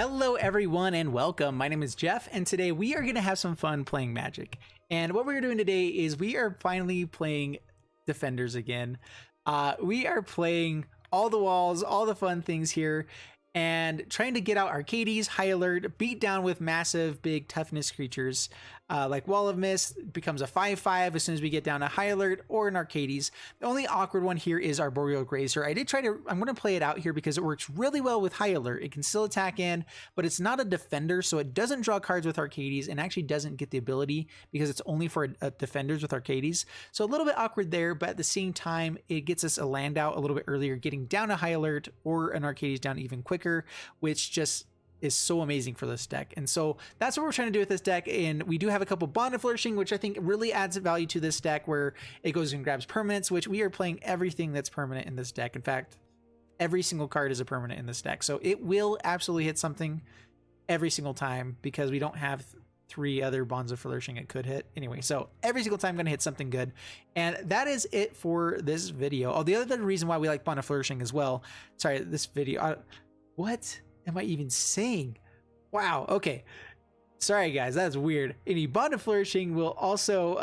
Hello everyone and welcome. My name is Jeff and today we are going to have some fun playing Magic. And what we're doing today is we are finally playing Defenders again. We are playing all the walls, all the fun things here, and trying to get out Arcades, High Alert, beat down with massive big toughness creatures like Wall of Mist becomes a 5/5 as soon as we get down to High Alert or an Arcades. The only awkward one here is Arboreal Grazer. I'm going to play it out here because it works really well with High Alert. It can still attack in, but it's not a defender, so it doesn't draw cards with Arcades and actually doesn't get the ability because it's only for defenders with Arcades. So a little bit awkward there, but at the same time, it gets us a land out a little bit earlier, getting down to High Alert or an Arcades down even quicker, which just is so amazing for this deck. And so that's what we're trying to do with this deck. And we do have a couple Bond of Flourishing, which I think really adds value to this deck, where it goes and grabs permanents, which we are playing everything that's permanent in this deck. In fact, every single card is a permanent in this deck. So it will absolutely hit something every single time because we don't have three other Bonds of Flourishing it could hit. Anyway, so every single time I'm going to hit something good. And that is it for this video. Oh, the other reason why we like Bond of Flourishing as well. Sorry, this video. What am I even saying? Wow. Okay. Sorry guys, that's weird. Any Bond of Flourishing will also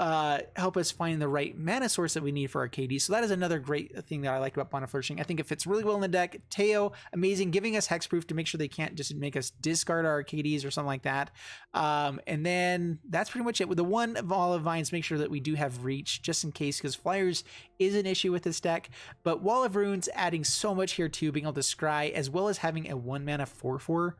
help us find the right mana source that we need for Arcades. So that is another great thing that I like about Bond of Flourishing. I think it fits really well in the deck. Teo, amazing, giving us hexproof to make sure they can't just make us discard our Arcades or something like that. And then that's pretty much it. With the one Wall of Vines, make sure that we do have reach just in case, because flyers is an issue with this deck. But Wall of Runes adding so much here too, being able to scry as well as having a 1-mana 4/4.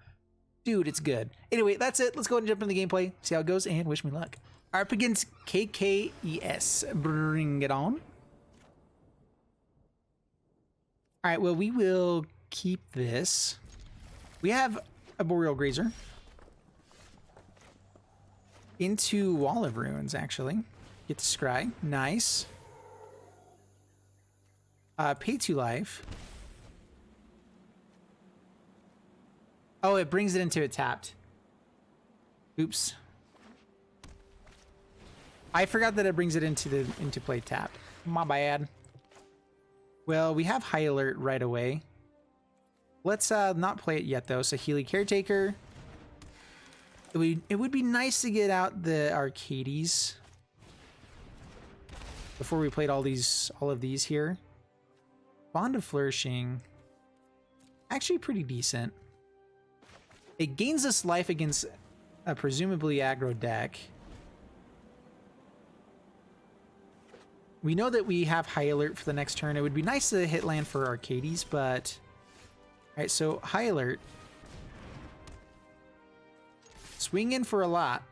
Dude, it's good. Anyway, that's it. Let's go ahead and jump into the gameplay, see how it goes, and wish me luck. Up against KKES. Bring it on. All right, well, we will keep this. We have a Boreal Grazer. Into Wall of Runes, actually. Get to scry. Nice. Pay 2 life. Oh, it brings it into it tapped. Oops. I forgot that it brings it into play tapped. My bad. Well, we have High Alert right away. Let's not play it yet though. So Healy Caretaker. It would be nice to get out the Arcades before we played all of these here. Bond of Flourishing. Actually pretty decent. It gains us life against a presumably aggro deck. We know that we have High Alert for the next turn. It would be nice to hit land for Arcades, but... Alright, so High Alert. Swing in for a lot.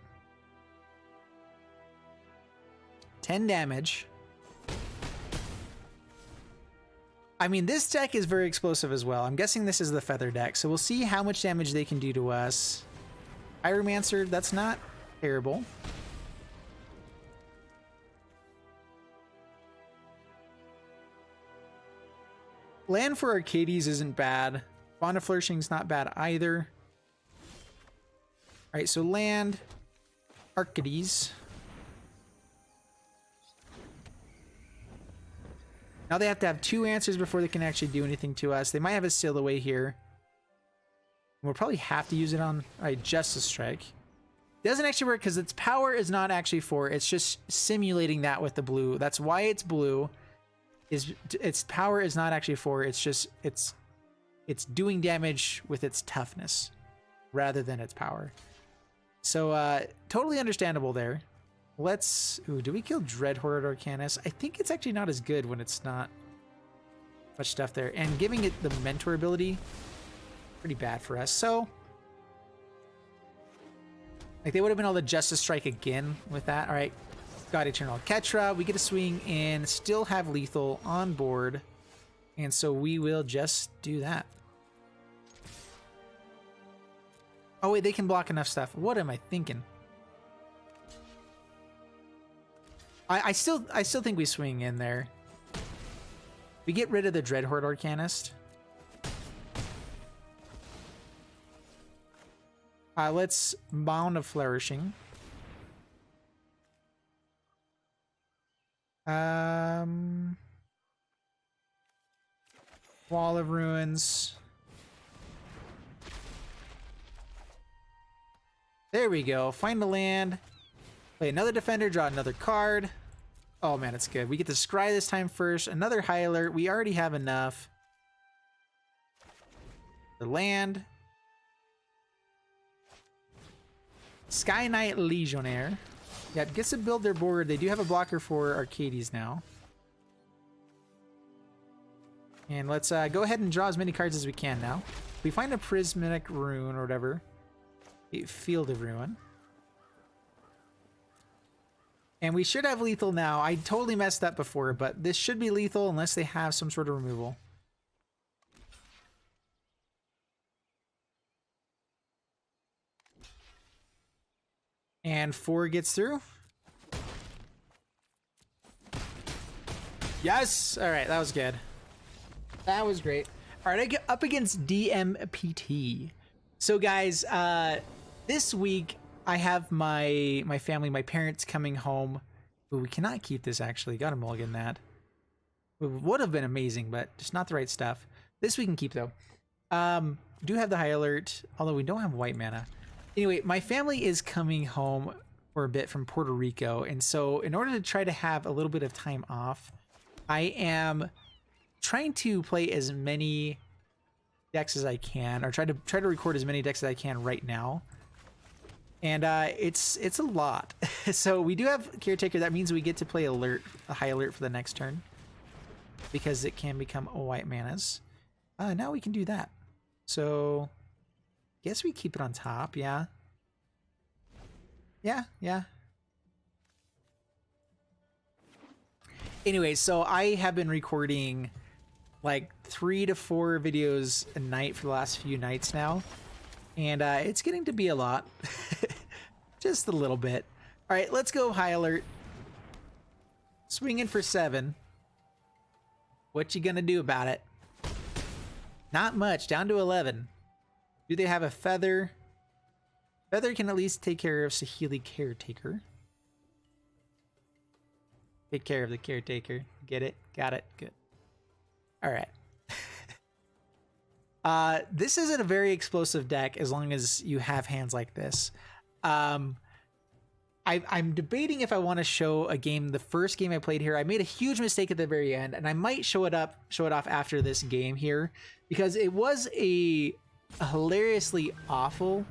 10 damage. I mean, this deck is very explosive as well. I'm guessing this is the Feather deck, so we'll see how much damage they can do to us. Pyromancer, that's not terrible. Land for Arcades isn't bad. Bond of Flourishing's not bad either. Alright, so land Arcades. Now they have to have 2 answers before they can actually do anything to us. They might have a Sail Away here. We'll probably have to use it on Justice Strike. It doesn't actually work because its power is not actually 4. It's just simulating that with the blue. That's why it's blue. Its power is not actually 4. It's just it's doing damage with its toughness rather than its power. So totally understandable there. Let's... Ooh, do we kill Dreadhorde Arcanus? I think it's actually not as good when it's not much stuff there. And giving it the Mentor ability, pretty bad for us. So, like, they would have been able to Justice Strike again with that. All right, got Eternal Ketra. We get a swing and still have lethal on board. And so we will just do that. Oh, wait, they can block enough stuff. What am I thinking? I still think we swing in there. We get rid of the Dreadhorde Arcanist. Let's Bond of Flourishing. Wall of Ruins. There we go. Find the land. Play another defender, draw another card. Oh man, it's good. We get to scry this time first. Another high alert. We already have enough. The land. Sky Knight Legionnaire. Yeah, it gets to build their board. They do have a blocker for Arcades now. And let's go ahead and draw as many cards as we can now. We find a Prismatic Rune or whatever. A Field of Ruin. And we should have lethal now. I totally messed up before, but this should be lethal unless they have some sort of removal. And 4 gets through. Yes! Alright, that was good. That was great. Alright, I get up against DMPT. So guys, this week I have my family, my parents coming home. Ooh, we cannot keep this actually. Gotta mulligan that. It would have been amazing, but just not the right stuff. This we can keep though. Do have the high alert, although we don't have white mana. Anyway, my family is coming home for a bit from Puerto Rico, and so in order to try to have a little bit of time off, I am trying to play as many decks as I can, or try to record as many decks as I can right now. And it's a lot. So we do have Caretaker. That means we get to play a high alert for the next turn, because it can become white manas. Now we can do that. So guess we keep it on top. Yeah. Anyway, so I have been recording like 3 to 4 videos a night for the last few nights now, and it's getting to be a lot. Just a little bit. All right, let's go high alert. Swinging for 7. What you gonna do about it? Not much. Down to 11. Do they have a feather? Feather can at least take care of Saheeli Caretaker. Take care of the Caretaker. Get it? Got it. Good. All right. This isn't a very explosive deck as long as you have hands like this. I'm debating if I want to show a game. The first game I played here, I made a huge mistake at the very end, and I might show it off after this game here, because it was a hilariously awful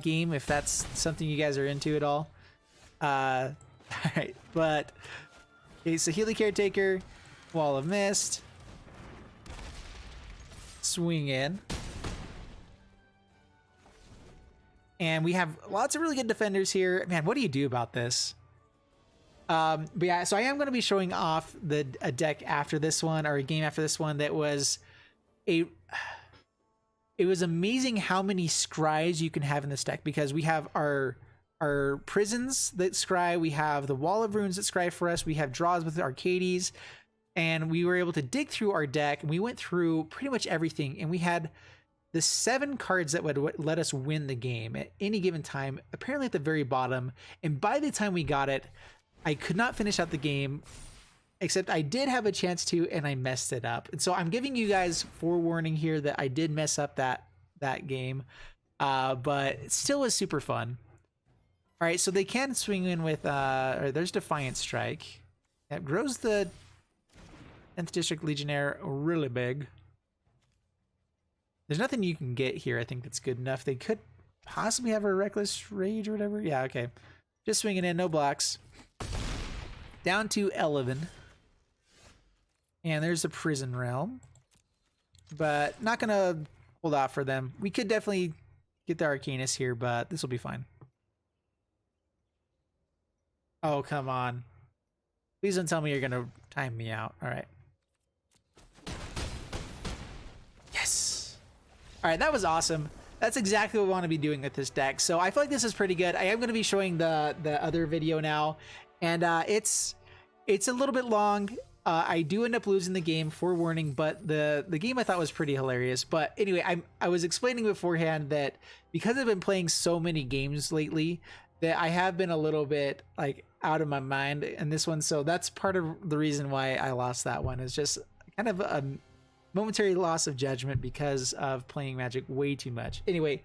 game, if that's something you guys are into at all. All right, but okay, Saheeli Caretaker, Wall of Mist, swing in. And we have lots of really good defenders here. Man, what do you do about this? But yeah, so I am going to be showing off a deck after this one, or a game after this one, that was it was amazing how many scries you can have in this deck, because we have our prisons that scry, we have the Wall of Runes that scry for us, we have draws with Arcades, and we were able to dig through our deck, and we went through pretty much everything, and we had the 7 cards that would let us win the game at any given time, apparently at the very bottom. And by the time we got it, I could not finish out the game, except I did have a chance to, and I messed it up. And so I'm giving you guys forewarning here that I did mess up that game, but it still was super fun. All right, so they can swing in with, there's Defiant Strike. That grows the 10th District Legionnaire really big. There's nothing you can get here, I think, that's good enough. They could possibly have a Reckless Rage or whatever. Yeah, okay. Just swinging in, no blocks. Down to 11. And there's a Prison Realm. But not going to hold out for them. We could definitely get the Arcanus here, but this will be fine. Oh, come on. Please don't tell me you're going to time me out. All right. All right, that was awesome. That's exactly what we want to be doing with this deck. So I feel like this is pretty good. I am going to be showing the other video now, and it's a little bit long. I do end up losing the game, forewarning, but the game I thought was pretty hilarious. But anyway, I was explaining beforehand that because I've been playing so many games lately, that I have been a little bit like out of my mind in this one. So that's part of the reason why I lost that one. Is just kind of a momentary loss of judgment because of playing Magic way too much. Anyway,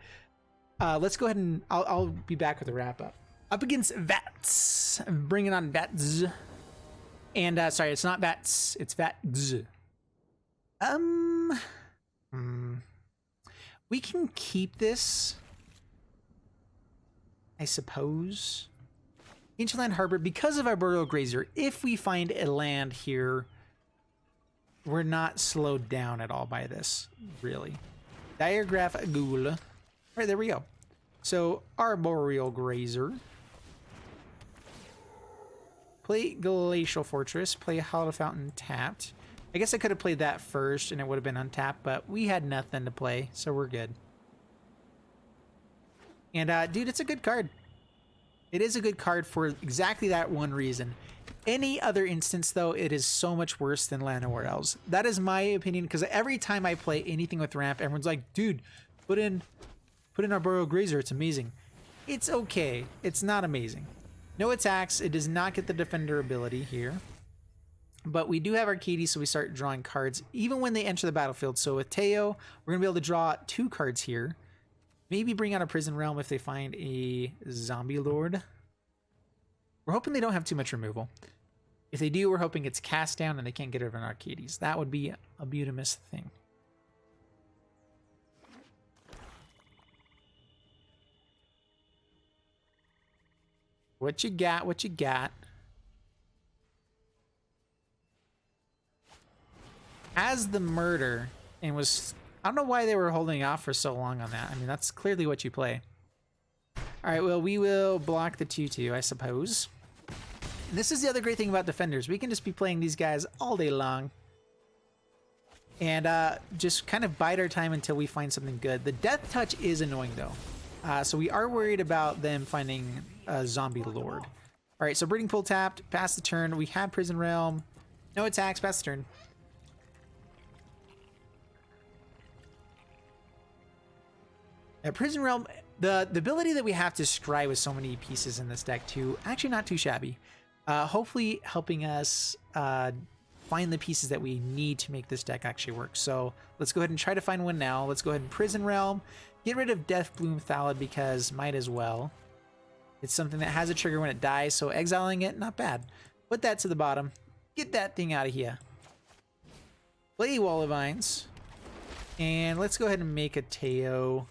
let's go ahead and I'll be back with a wrap up. Up against Vats. I'm bringing on Vats. And sorry, it's not Vats, it's Vats. We can keep this, I suppose. Ancient Land Harbor, because of our Burial Grazer, if we find a land here, we're not slowed down at all by this, really. Diagraph Ghoul. All right, there we go. So, Arboreal Grazer. Play Glacial Fortress. Play Hollow Fountain tapped. I guess I could have played that first and it would have been untapped, but we had nothing to play, so we're good. And, dude, it's a good card. It is a good card for exactly that one reason. Any other instance, though, it is so much worse than Llanowar Elves. That is my opinion, because every time I play anything with ramp, everyone's like, dude, put in Arboreal Grazer, it's amazing. It's okay. It's not amazing. No attacks. It does not get the defender ability here. But we do have Arcades, so we start drawing cards even when they enter the battlefield. So with Teo, we're going to be able to draw 2 cards here. Maybe bring out a Prison Realm if they find a Zombie Lord. We're hoping they don't have too much removal. If they do, we're hoping it's cast down and they can't get rid of an Arcades. That would be a beautimous thing. What you got? What you got? As the murder, and was... I don't know why they were holding off for so long on that. I mean, that's clearly what you play. All right, well, we will block the 2/2, I suppose. And this is the other great thing about Defenders. We can just be playing these guys all day long. And just kind of bide our time until we find something good. The Death Touch is annoying, though. So we are worried about them finding a Zombie Lord. All right, so Breeding Pool tapped, pass the turn. We have Prison Realm. No attacks, pass the turn. Prison Realm, the ability that we have to scry with so many pieces in this deck too, actually not too shabby. Hopefully helping us find the pieces that we need to make this deck actually work. So let's go ahead and try to find one now. Let's go ahead and Prison Realm. Get rid of Death Bloom Thallid because might as well. It's something that has a trigger when it dies, so exiling it, not bad. Put that to the bottom. Get that thing out of here. Play Wall of Vines. And let's go ahead and make a Teo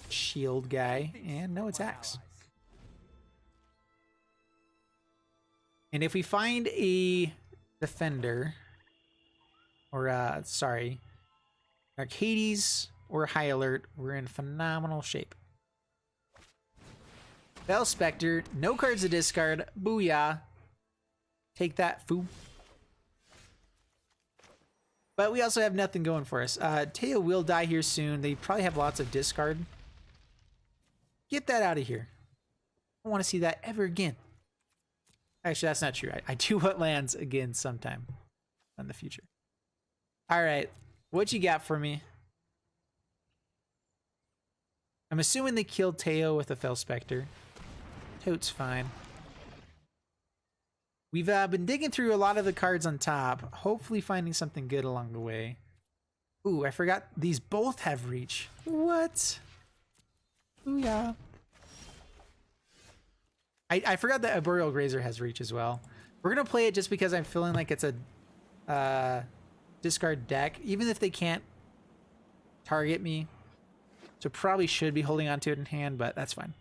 shield guy, and no attacks. And if we find a defender, or sorry, Arcades or High Alert, we're in phenomenal shape. Bell Spectre, no cards to discard. Booyah. Take that, foo. But we also have nothing going for us. Teo will die here soon. They probably have lots of discard. Get that out of here. I don't want to see that ever again. Actually, that's not true. I do want lands again sometime in the future. All right. What you got for me? I'm assuming they killed Teo with a Fell Spectre. Totes fine. We've been digging through a lot of the cards on top, hopefully finding something good along the way. Ooh, I forgot these both have reach. What? Ooh, yeah. I forgot that a Burial Grazer has reach as well. We're going to play it just because I'm feeling like it's a discard deck, even if they can't target me. So probably should be holding on to it in hand, but that's fine.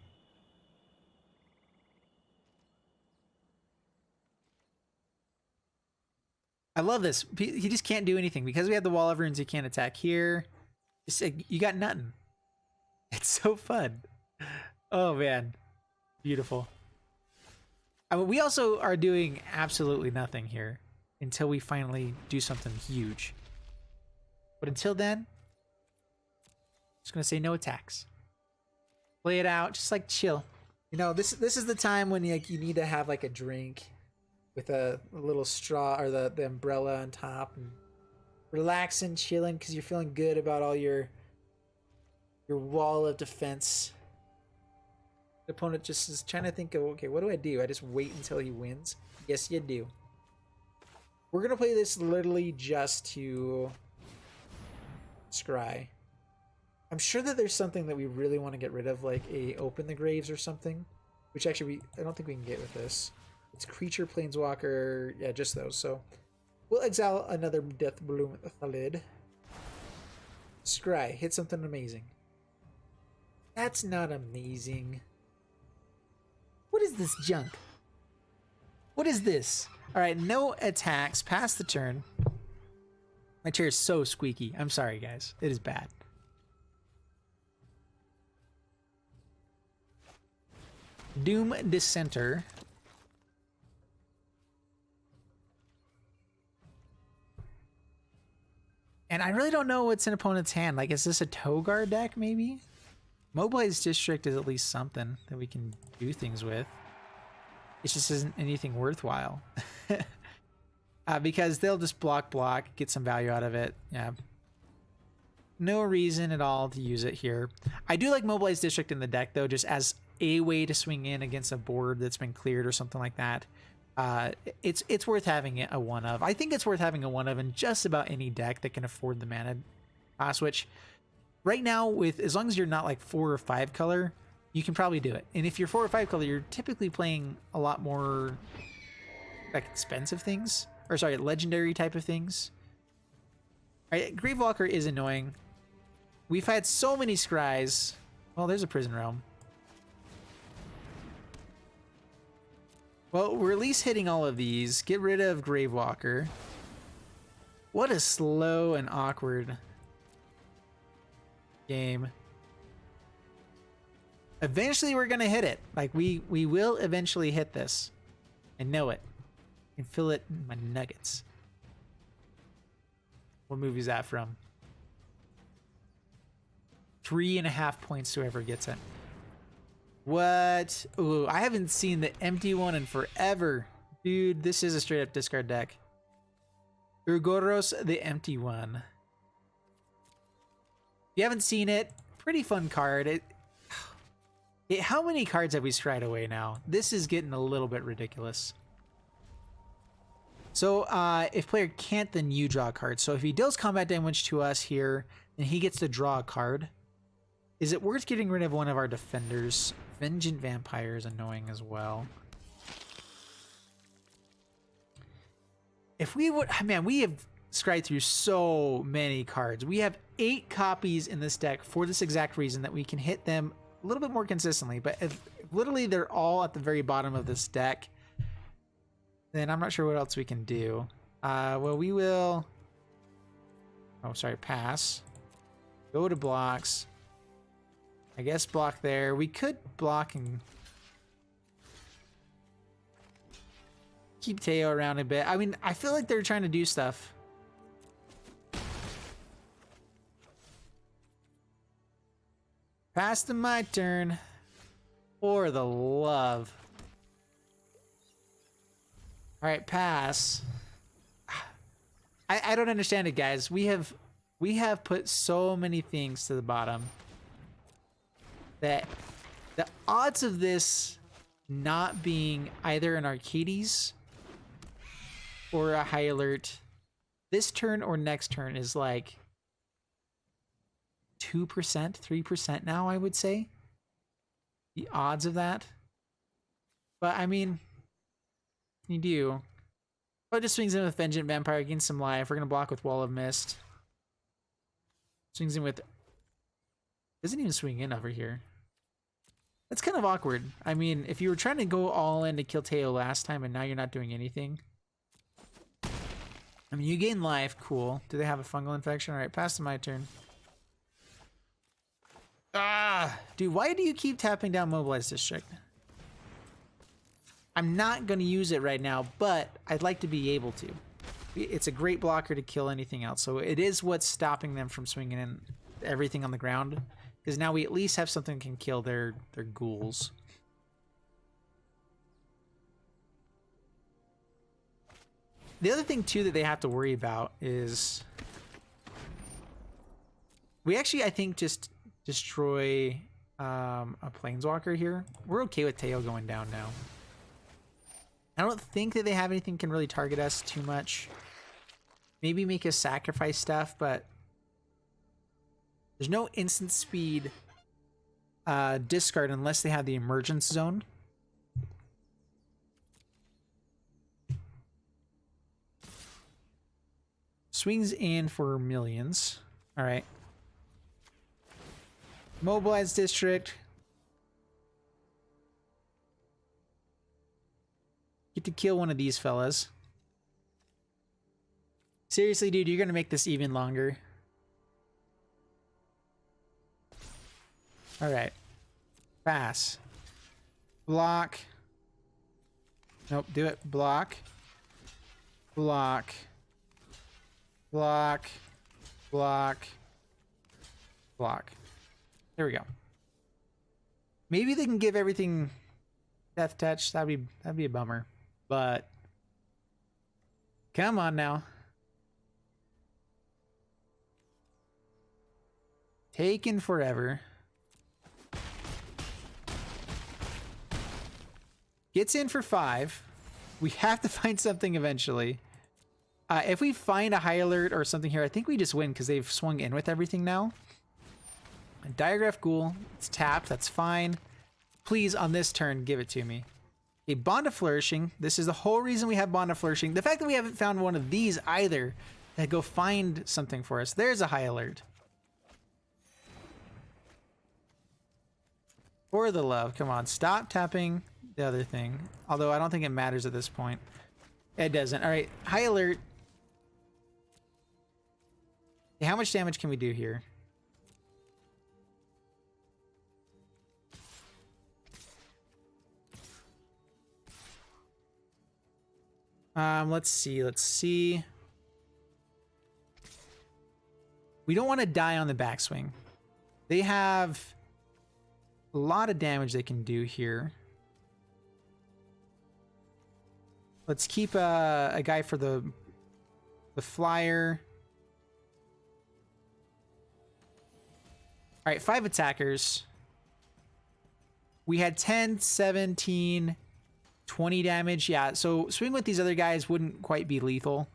I love this. He just can't do anything. Because we have the Wall of Runes, he can't attack here. You got nothing. It's so fun. Oh, man. Beautiful. I mean, we also are doing absolutely nothing here until we finally do something huge. But until then, just going to say no attacks. Play it out. Just like chill. You know, this is the time when you need to have like a drink with a little straw or the umbrella on top and relaxing, chilling because you're feeling good about all your wall of defense. The opponent just is trying to think of, okay, what do I do? I just wait until he wins? Yes, you do. We're going to play this literally just to scry. I'm sure that there's something that we really want to get rid of, like a Open the Graves or something, which actually I don't think we can get with this. It's creature, planeswalker, yeah, just those. So we'll exile another Death Bloom Khalid. Scry, hit something amazing. That's not amazing. What is this junk? What is this? All right, no attacks. Pass the turn. My chair is so squeaky. I'm sorry, guys. It is bad. Doom Dissenter. And I really don't know what's in opponent's hand. Like, is this a Togar deck, maybe? Mobilized District is at least something that we can do things with. It just isn't anything worthwhile. Because they'll just block, get some value out of it. Yeah. No reason at all to use it here. I do like Mobilized District in the deck, though, just as a way to swing in against a board that's been cleared or something like that. It's worth having it a one of. I think it's worth having a one of in just about any deck that can afford the mana switch. Right now, with as long as you're not like 4 or 5 color, you can probably do it. And if you're 4 or 5 color, you're typically playing a lot more like expensive things, or sorry, legendary type of things. All right, Gravewalker is annoying. We've had so many scries. Well, there's a Prison Realm. Well, we're at least hitting all of these. Get rid of Gravewalker. What a slow and awkward game. Eventually we're gonna hit it. Like we will eventually hit this. I know it. I can feel it in my nuggets. What movie is that from? 3.5 points to whoever gets it. What? Ooh, I haven't seen the empty one in forever. Dude, this is a straight up discard deck. Urgoros, the empty one. If you haven't seen it, pretty fun card. How many cards have we scryed away now? This is getting a little bit ridiculous. So if player can't, then you draw a card. So if he deals combat damage to us here, then he gets to draw a card. Is it worth getting rid of one of our defenders? Vengeant Vampire is annoying as well. If we would, man, we have scryed through so many cards. We have 8 copies in this deck for this exact reason, that we can hit them a little bit more consistently. But if literally they're all at the very bottom of this deck, then I'm not sure what else we can do. Well, we will... Oh, sorry, pass. Go to blocks. I guess block there. We could block and keep Teo around a bit. I mean, I feel like they're trying to do stuff. Pass to my turn. For the love. All right, pass. I don't understand it, guys. We have put so many things to the bottom that the odds of this not being either an Arcades or a high alert this turn or next turn is like 2%, 3% now, I would say. The odds of that. But I mean, you do. Oh, it just swings in with Vengeant Vampire, gains some life. We're gonna block with Wall of Mist. Swings in with... Doesn't even swing in over here. That's kind of awkward. I mean, if you were trying to go all in to kill Teo last time and now you're not doing anything. I mean, you gain life, cool. Do they have a fungal infection? All right, pass to my turn. Ah, dude, why do you keep tapping down Mobilized District? I'm not going to use it right now, but I'd like to be able to. It's a great blocker to kill anything else, so it is what's stopping them from swinging in everything on the ground. Because now we at least have something that can kill their ghouls. The other thing, too, that they have to worry about is... We actually, I think, just destroy a Planeswalker here. We're okay with Teo going down now. I don't think that they have anything can really target us too much. Maybe make us sacrifice stuff, but... There's no instant speed discard unless they have the emergence zone. Swings in for millions. All right. Mobilize district. Get to kill one of these fellas. Seriously, dude, you're gonna make this even longer. All right. Pass. Block. Nope, do it. Block. Block. Block. Block. Block. There we go. Maybe they can give everything death touch. That'd be a bummer. But come on now. Taking forever. Gets in for 5. We have to find something eventually. If we find a high alert or something here, I think we just win because they've swung in with everything now. Diagraph Ghoul. It's tapped. That's fine. Please, on this turn, give it to me. A Bond of Flourishing. This is the whole reason we have Bond of Flourishing. The fact that we haven't found one of these either, that go find something for us. There's a high alert. For the love. Come on. Stop tapping the other thing. Although I don't think it matters at this point. It doesn't. All right. High alert. Okay, how much damage can we do here? Let's see. We don't want to die on the backswing. They have a lot of damage they can do here. Let's keep a guy for the flyer. All right, 5 attackers. We had 10, 17, 20 damage. Yeah, so swing with these other guys wouldn't quite be lethal.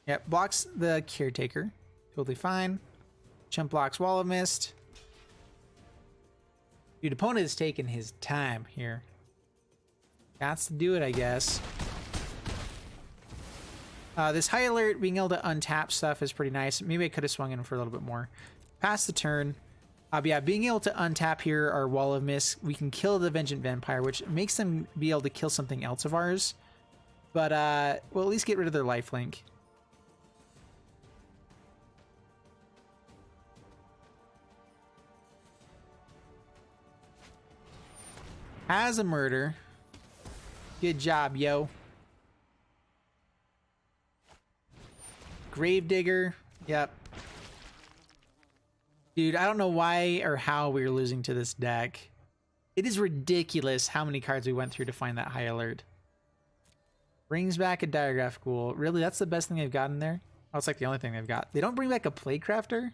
Yep, blocks the Caretaker. Totally fine. Chump blocks Wall of Mist. Dude, opponent is taking his time here. Gots to do it, I guess. This high alert, being able to untap stuff is pretty nice. Maybe I could have swung in for a little bit more. Pass the turn. But yeah, being able to untap here our Wall of Mist, we can kill the Vengeant Vampire, which makes them be able to kill something else of ours. But we'll at least get rid of their lifelink. Has a murder. Good job, yo. Gravedigger. Yep. Dude, I don't know why or how we were losing to this deck. It is ridiculous how many cards we went through to find that high alert. Brings back a Diagraph Ghoul. Really, that's the best thing they've got in there? Oh, it's like the only thing they've got. They don't bring back a Playcrafter?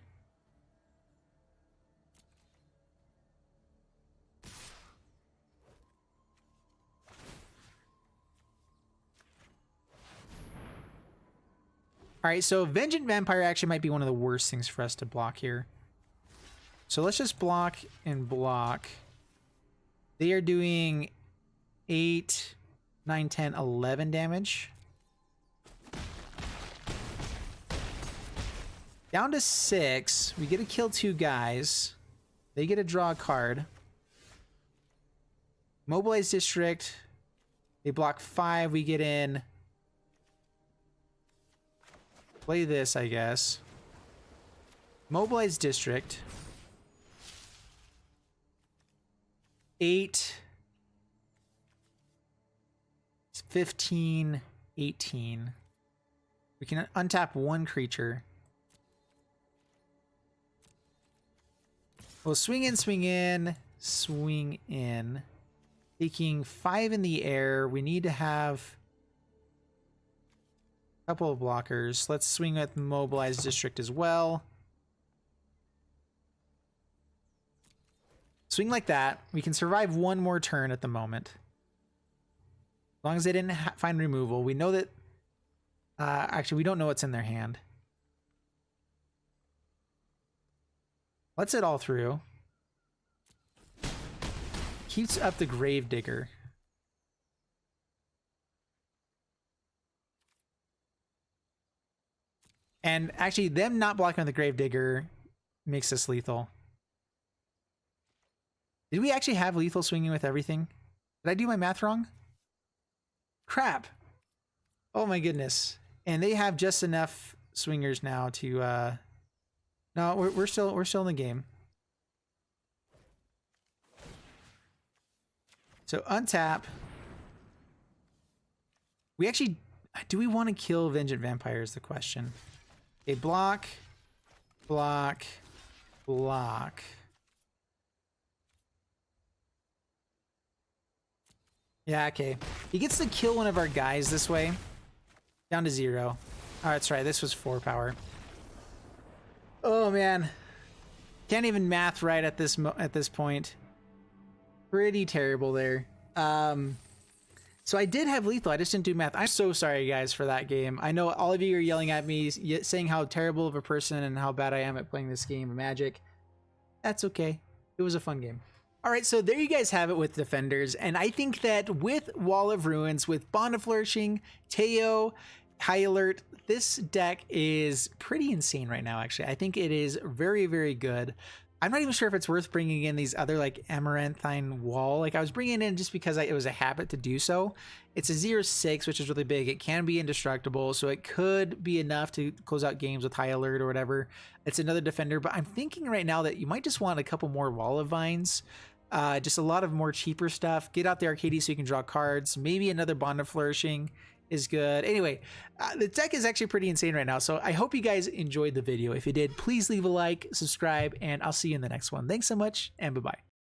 All right, so Vengeant Vampire actually might be one of the worst things for us to block here. So let's just block and block. They are doing 8, 9, 10, 11 damage. Down to 6. We get to kill 2 guys. They get to draw a card. Mobilize District. They block 5. We get in. Play this, I guess. Mobilize District. 8. 15, 18. We can untap 1 creature. We'll swing in, swing in, swing in. Taking 5 in the air. We need to have a couple of blockers. Let's swing with Mobilize District as well. Swing like that. We can survive 1 more turn at the moment. long as they didn't find removal. We know that... actually, we don't know what's in their hand. Let's it all through. Keeps up the Gravedigger. And actually, them not blocking the Gravedigger makes us lethal. Did we actually have lethal swinging with everything? Did I do my math wrong? Crap. Oh my goodness. And they have just enough swingers now to no, we're still in the game. So untap. We actually, do we want to kill Vengeant Vampire is the question. Okay, block, block, block. Yeah, okay. He gets to kill one of our guys this way. Down to 0. Oh, that's right. This was 4 power. Oh man, can't even math right at this point. Pretty terrible there. So I did have lethal. I just didn't do math. I'm so sorry, guys, for that game. I know all of you are yelling at me, saying how terrible of a person and how bad I am at playing this game of Magic. That's okay. It was a fun game. All right, so there you guys have it with Defenders, and I think that with Wall of Ruins, with Bond of Flourishing, Teo, High Alert, this deck is pretty insane right now, actually. I think it is very, very good. I'm not even sure if it's worth bringing in these other, like, Amaranthine Wall. Like, I was bringing it in just because it was a habit to do so. It's a 0/6, which is really big. It can be indestructible, so it could be enough to close out games with High Alert or whatever. It's another defender, but I'm thinking right now that you might just want a couple more Wall of Vines. Just a lot of more cheaper stuff. Get out the Arcady so you can draw cards. Maybe another Bond of Flourishing is good. Anyway, the deck is actually pretty insane right now, so I hope you guys enjoyed the video. If you did, please leave a like, subscribe, and I'll see you in the next one. Thanks so much, and bye-bye.